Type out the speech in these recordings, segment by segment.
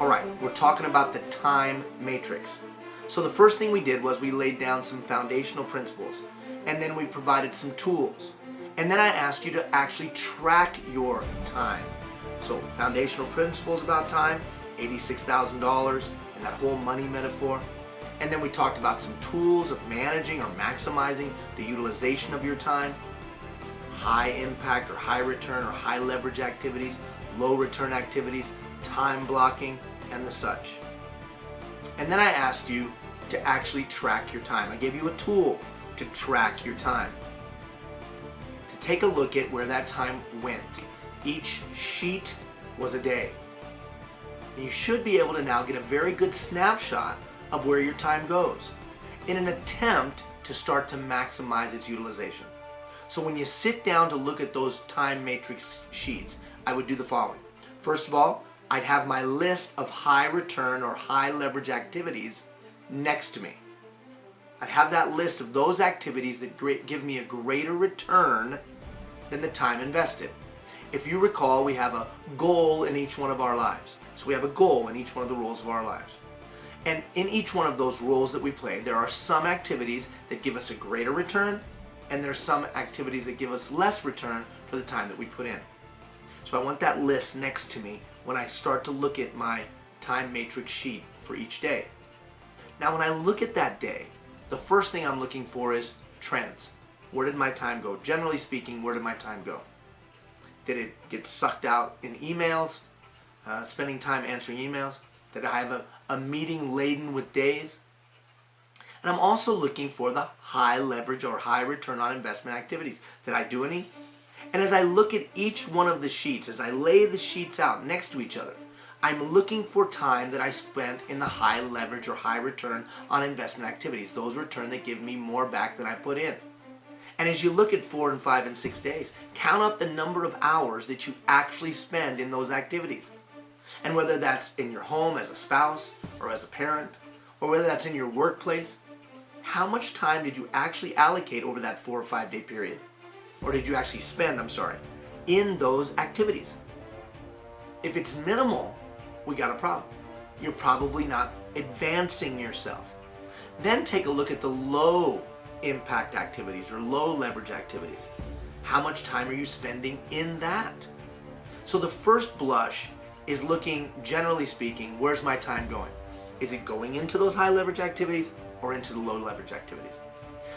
Alright, we're talking about the time matrix. So the first thing we did was we laid down some foundational principles, and then we provided some tools. And then I asked you to actually track your time. So foundational principles about time, $86,000, and that whole money metaphor. And then we talked about some tools of managing or maximizing the utilization of your time, high impact or high return or high leverage activities, low return activities, time blocking, and the such. And then I asked you to actually track your time. I gave you a tool to track your time, to take a look at where that time went. Each sheet was a day. And you should be able to now get a very good snapshot of where your time goes in an attempt to start to maximize its utilization. So when you sit down to look at those time matrix sheets, I would do the following. First of all, I'd have my list of high return or high leverage activities next to me. I'd have that list of those activities that give me a greater return than the time invested. If you recall, we have a goal in each one of our lives. So we have a goal in each one of the roles of our lives. And in each one of those roles that we play, there are some activities that give us a greater return, and there are some activities that give us less return for the time that we put in. So I want that list next to me when I start to look at my time matrix sheet for each day. Now when I look at that day, the first thing I'm looking for is trends. Where did my time go? Generally speaking, where did my time go? Did it get sucked out in emails, spending time answering emails? Did I have a meeting laden with days? And I'm also looking for the high leverage or high return on investment activities. Did I do any? And as I look at each one of the sheets, as I lay the sheets out next to each other, I'm looking for time that I spent in the high leverage or high return on investment activities. Those return that give me more back than I put in. And as you look at 4 and 5 and 6 days, count up the number of hours that you actually spend in those activities. And whether that's in your home as a spouse or as a parent, or whether that's in your workplace, how much time did you actually allocate over that 4 or 5 day period? Or did you actually spend, in those activities? If it's minimal, we got a problem. You're probably not advancing yourself. Then take a look at the low impact activities or low leverage activities. How much time are you spending in that? So the first blush is looking, generally speaking, where's my time going? Is it going into those high leverage activities or into the low leverage activities?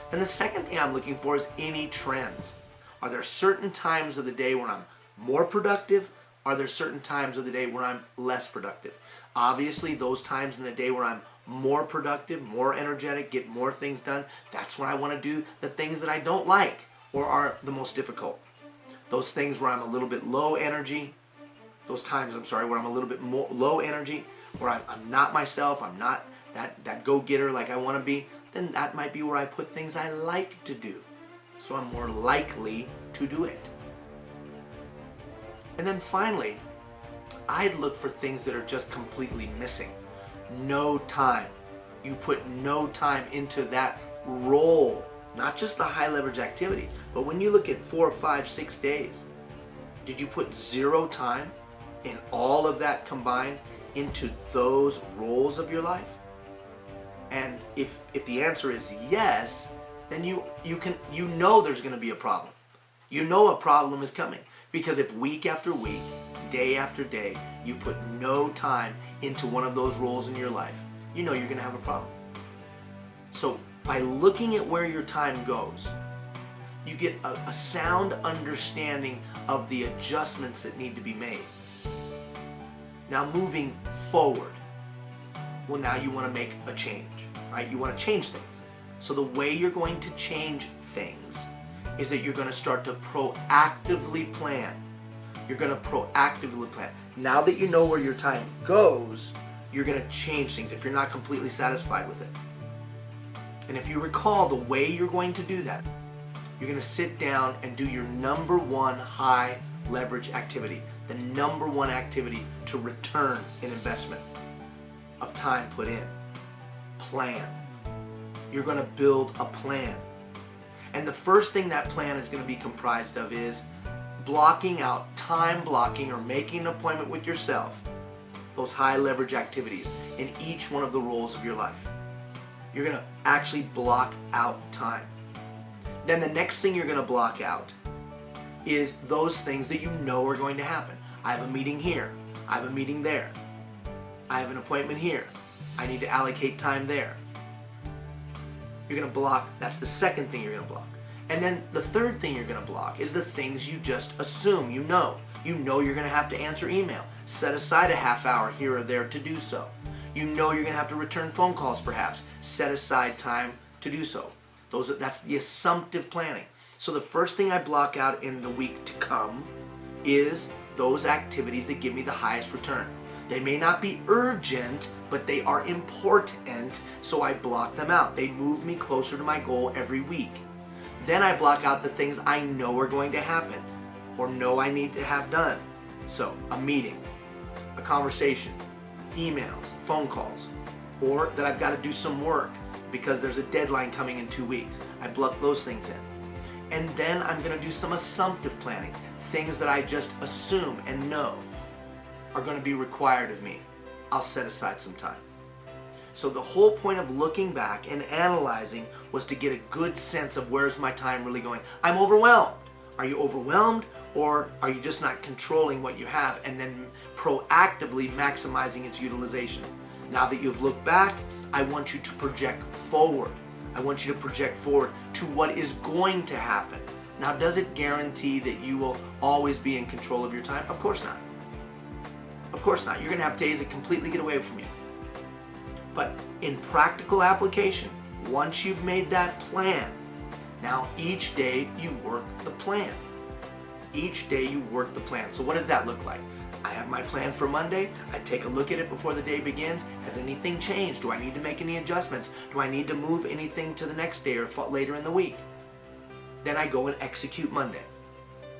Then the second thing I'm looking for is any trends. Are there certain times of the day when I'm more productive? Are there certain times of the day where I'm less productive? Obviously, those times in the day where I'm more productive, more energetic, get more things done, that's when I want to do the things that I don't like or are the most difficult. Those things where I'm a little bit low energy, those times, where I'm a little bit more low energy, where I'm not myself, I'm not that go-getter like I want to be, then that might be where I put things I like to do. So I'm more likely to do it. And then finally, I'd look for things that are just completely missing. No time. You put no time into that role, not just the high leverage activity, but when you look at 4, 5, 6 days, did you put 0 time in all of that combined into those roles of your life? And if the answer is yes, then you know there's going to be a problem. You know a problem is coming. Because if week after week, day after day, you put no time into one of those roles in your life, you know you're going to have a problem. So by looking at where your time goes, you get a sound understanding of the adjustments that need to be made. Now moving forward, well, now you want to make a change, right? You want to change things. So the way you're going to change things is that you're going to start to proactively plan. You're going to proactively plan. Now that you know where your time goes, you're going to change things if you're not completely satisfied with it. And if you recall, the way you're going to do that, you're going to sit down and do your number one high leverage activity, the number one activity to return an investment of time put in. Plan. You're going to build a plan. And the first thing that plan is going to be comprised of is blocking out, time blocking, or making an appointment with yourself those high leverage activities in each one of the roles of your life. You're going to actually block out time. Then the next thing you're going to block out is those things that you know are going to happen. I have a meeting here. I have a meeting there. I have an appointment here. I need to allocate time there. You're going to block. That's the second thing you're going to block. And then the third thing you're going to block is the things you just assume you know. You know you're going to have to answer email. Set aside a half hour here or there to do so. You know you're going to have to return phone calls perhaps. Set aside time to do so. That's the assumptive planning. So the first thing I block out in the week to come is those activities that give me the highest return. They may not be urgent, but they are important, so I block them out. They move me closer to my goal every week. Then I block out the things I know are going to happen or know I need to have done. So a meeting, a conversation, emails, phone calls, or that I've got to do some work because there's a deadline coming in 2 weeks. I block those things in. And then I'm going to do some assumptive planning, things that I just assume and know are going to be required of me. I'll set aside some time. So the whole point of looking back and analyzing was to get a good sense of where's my time really going. I'm overwhelmed. Are you overwhelmed, or are you just not controlling what you have and then proactively maximizing its utilization? Now that you've looked back, I want you to project forward. I want you to project forward to what is going to happen. Now, does it guarantee that you will always be in control of your time? Of course not. Of course not. You're going to have days that completely get away from you. But in practical application, once you've made that plan, now each day you work the plan. Each day you work the plan. So what does that look like? I have my plan for Monday. I take a look at it before the day begins. Has anything changed? Do I need to make any adjustments? Do I need to move anything to the next day or later in the week? Then I go and execute Monday.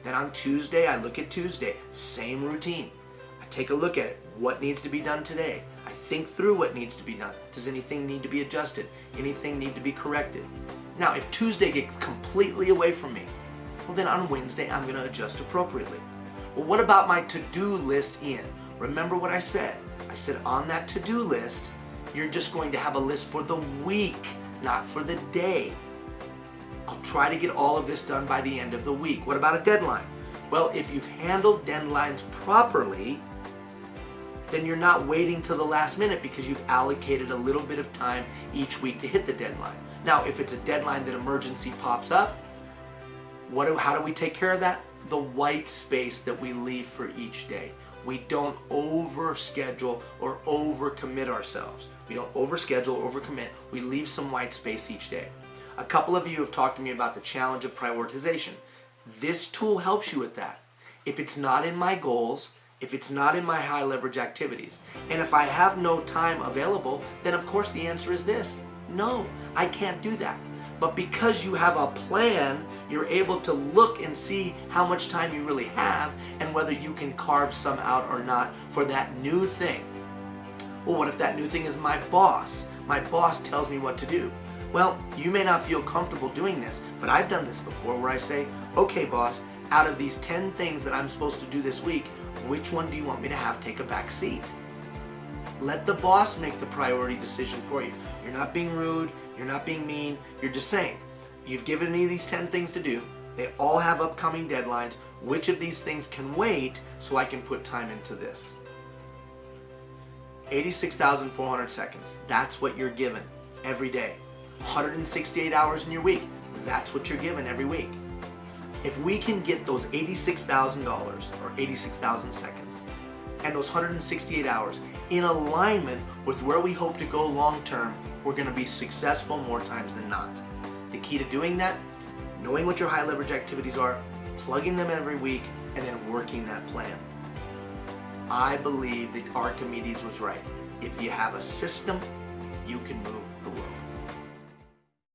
Then on Tuesday, I look at Tuesday. Same routine. I take a look at it. What needs to be done today? I think through what needs to be done. Does anything need to be adjusted? Anything need to be corrected? Now, if Tuesday gets completely away from me, well then on Wednesday, I'm going to adjust appropriately. Well, what about my to-do list in? Remember what I said. I said on that to-do list, you're just going to have a list for the week, not for the day. I'll try to get all of this done by the end of the week. What about a deadline? Well, if you've handled deadlines properly, then you're not waiting till the last minute because you've allocated a little bit of time each week to hit the deadline. Now, if it's a deadline that emergency pops up, how do we take care of that? The white space that we leave for each day. We don't overschedule or overcommit ourselves. We don't overschedule or overcommit. We leave some white space each day. A couple of you have talked to me about the challenge of prioritization. This tool helps you with that. If it's not in my goals, if it's not in my high leverage activities, and if I have no time available, then of course the answer is this. No, I can't do that. But because you have a plan, you're able to look and see how much time you really have and whether you can carve some out or not for that new thing. Well, what if that new thing is my boss? My boss tells me what to do. Well, you may not feel comfortable doing this, but I've done this before where I say, okay, boss, out of these 10 things that I'm supposed to do this week, which one do you want me to have take a back seat? Let the boss make the priority decision for you. You're not being rude, you're not being mean, you're just saying, you've given me these 10 things to do, they all have upcoming deadlines, which of these things can wait so I can put time into this? 86,400 seconds, that's what you're given every day. 168 hours in your week, that's what you're given every week. If we can get those $86,000 or 86,000 seconds and those 168 hours in alignment with where we hope to go long term, we're going to be successful more times than not. The key to doing that, knowing what your high leverage activities are, plugging them every week, and then working that plan. I believe that Archimedes was right. If you have a system, you can move the world.